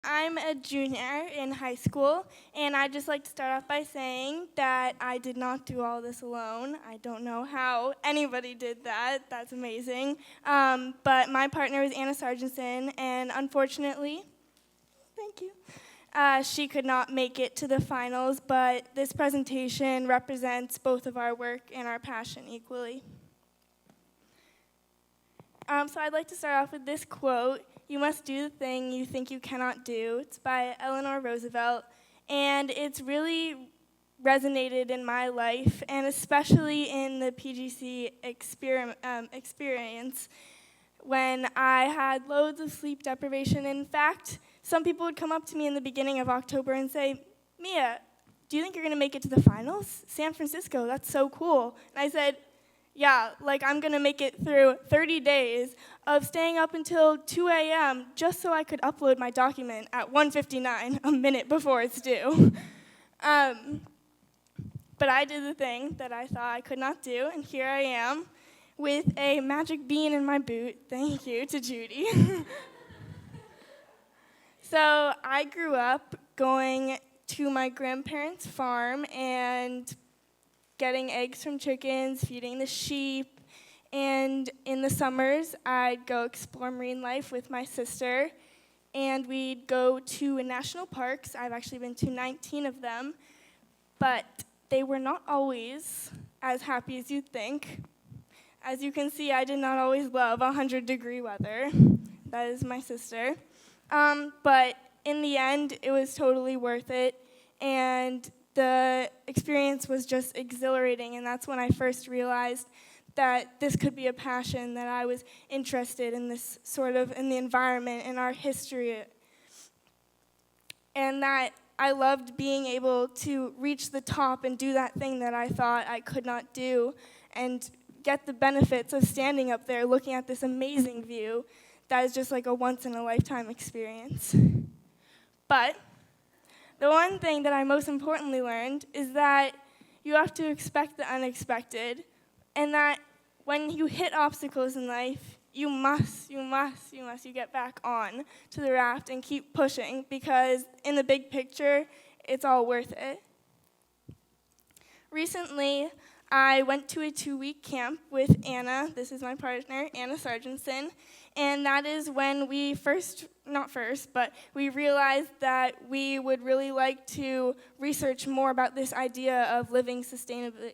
I'm a junior in high school, and I'd just like to start off by saying that I did not do all this alone. I don't know how anybody did that. That's amazing. But my partner was Anna Sargentson, and unfortunately, thank you, she could not make it to the finals, but this presentation represents both of our work and our passion equally. So I'd like to start off with this quote: "You must do the thing you think you cannot do." It's by Eleanor Roosevelt, and it's really resonated in my life, and especially in the PGC experience when I had loads of sleep deprivation. In fact, some people would come up to me in the beginning of October and say, "Mia, do you think you're going to make it to the finals? San Francisco, that's so cool." And I said, yeah, like I'm going to make it through 30 days of staying up until 2 a.m. just so I could upload my document at 1:59, a minute before it's due. But I did the thing that I thought I could not do, and here I am with a magic bean in my boot. Thank you to Judy. So I grew up going to my grandparents' farm and getting eggs from chickens, feeding the sheep, and in the summers, I'd go explore marine life with my sister, and we'd go to national parks. I've actually been to 19 of them, but they were not always as happy as you'd think. As you can see, I did not always love 100-degree weather. That is my sister. But in the end, it was totally worth it, and the experience was just exhilarating, and that's when I first realized that this could be a passion, that I was interested in this sort of, in the environment, in our history, and that I loved being able to reach the top and do that thing that I thought I could not do, and get the benefits of standing up there looking at this amazing view that is just like a once-in-a-lifetime experience. But the one thing that I most importantly learned is that you have to expect the unexpected, and that when you hit obstacles in life, you get back on to the raft and keep pushing, because in the big picture, it's all worth it. Recently, I went to a 2-week camp with Anna. This is my partner, Anna Sargentson, and that is when we we realized that we would really like to research more about this idea of living sustainably.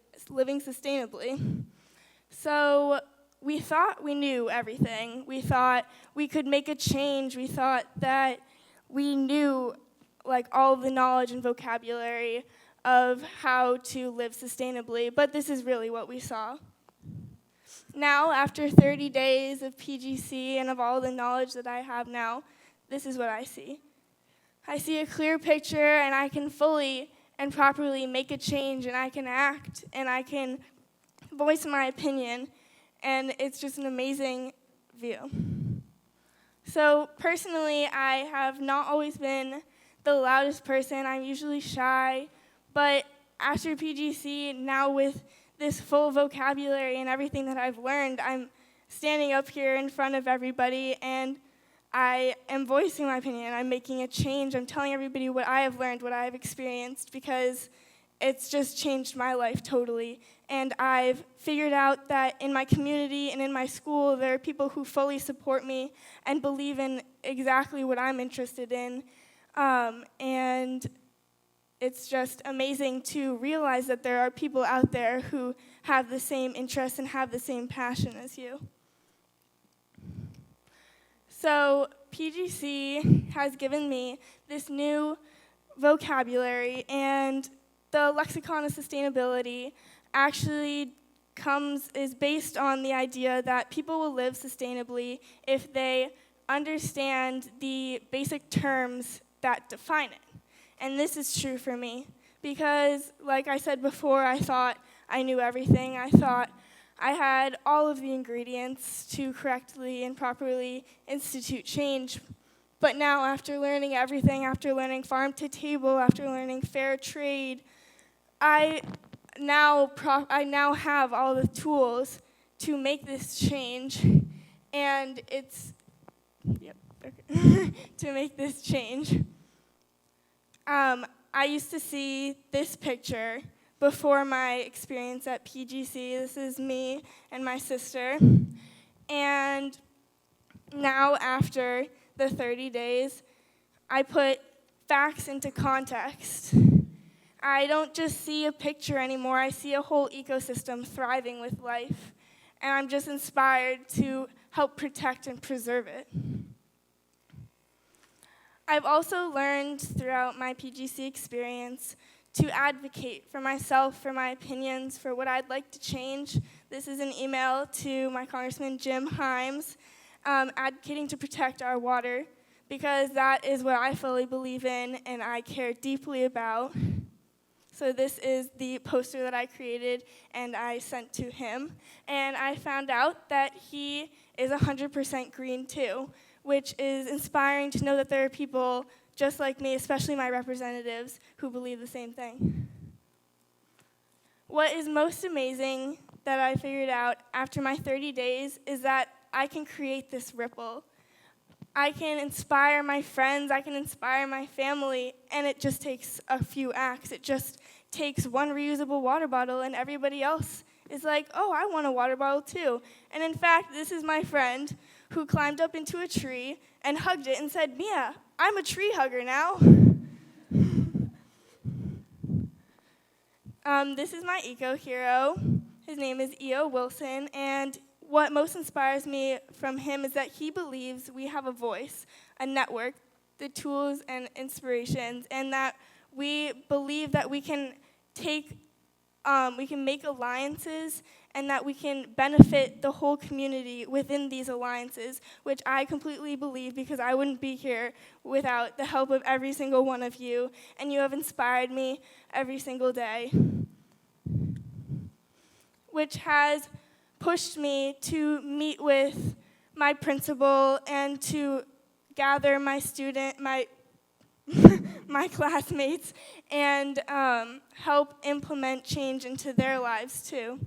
So we thought we knew everything. We thought we could make a change. We thought that we knew like all the knowledge and vocabulary of how to live sustainably, but this is really what we saw. Now, after 30 days of PGC and of all the knowledge that I have now, this is what I see. I see a clear picture, and I can fully and properly make a change, and I can act, and I can voice my opinion, and it's just an amazing view. So personally, I have not always been the loudest person. I'm usually shy, but after PGC, now with this full vocabulary and everything that I've learned, I'm standing up here in front of everybody, and I am voicing my opinion. I'm making a change. I'm telling everybody what I have learned, what I have experienced, because it's just changed my life totally. And I've figured out that in my community and in my school, there are people who fully support me and believe in exactly what I'm interested in. And it's just amazing to realize that there are people out there who have the same interests and have the same passion as you. So PGC has given me this new vocabulary, and the lexicon of sustainability actually is based on the idea that people will live sustainably if they understand the basic terms that define it. And this is true for me, because like I said before, I thought I knew everything. I thought I had all of the ingredients to correctly and properly institute change. But now, after learning everything, after learning farm to table, after learning fair trade, I now have all the tools to make this change, and to make this change. I used to see this picture before my experience at PGC. This is me and my sister. And now, after the 30 days, I put facts into context. I don't just see a picture anymore. I see a whole ecosystem thriving with life. And I'm just inspired to help protect and preserve it. I've also learned throughout my PGC experience to advocate for myself, for my opinions, for what I'd like to change. This is an email to my Congressman Jim Himes, advocating to protect our water, because that is what I fully believe in and I care deeply about. So this is the poster that I created and I sent to him. And I found out that he is 100% green too, which is inspiring to know that there are people just like me, especially my representatives, who believe the same thing. What is most amazing that I figured out after my 30 days is that I can create this ripple. I can inspire my friends, I can inspire my family, and it just takes a few acts. It just takes one reusable water bottle, and everybody else is like, oh, I want a water bottle too. And in fact, this is my friend who climbed up into a tree and hugged it and said, Mia, I'm a tree hugger now. This is my eco-hero. His name is E.O. Wilson, and what most inspires me from him is that he believes we have a voice, a network, the tools and inspirations, and that we believe that we can make alliances and that we can benefit the whole community within these alliances, which I completely believe because I wouldn't be here without the help of every single one of you, and you have inspired me every single day, which has pushed me to meet with my principal and to gather my my classmates and help implement change into their lives too.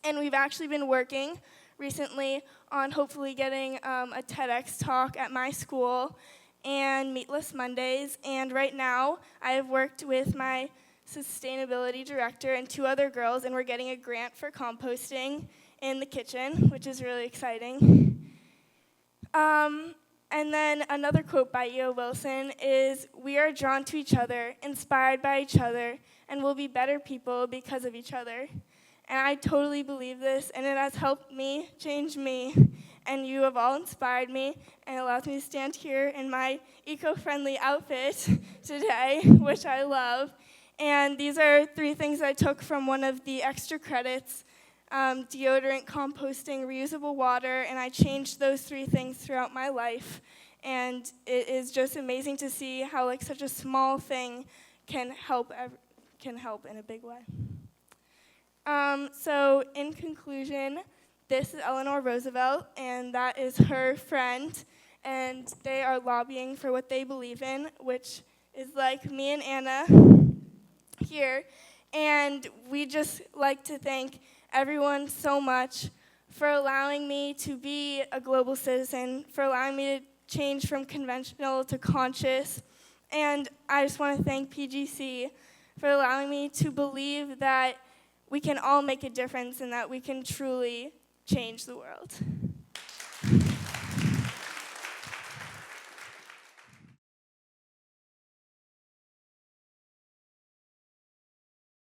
And we've actually been working recently on hopefully getting a TEDx talk at my school and Meatless Mondays. And right now, I have worked with my sustainability director and 2 other girls, and we're getting a grant for composting in the kitchen, which is really exciting. And then another quote by E.O. Wilson is, we are drawn to each other, inspired by each other, and will be better people because of each other. And I totally believe this, and it has helped me change me. And you have all inspired me, and it allows me to stand here in my eco-friendly outfit today, which I love. And these are 3 things I took from one of the extra credits, deodorant, composting, reusable water, and I changed those 3 things throughout my life. And it is just amazing to see how such a small thing can help in a big way. So in conclusion, this is Eleanor Roosevelt, and that is her friend, and they are lobbying for what they believe in, which is like me and Anna here. And we just like to thank everyone so much for allowing me to be a global citizen, for allowing me to change from conventional to conscious. And I just want to thank PGC for allowing me to believe that we can all make a difference and that we can truly change the world.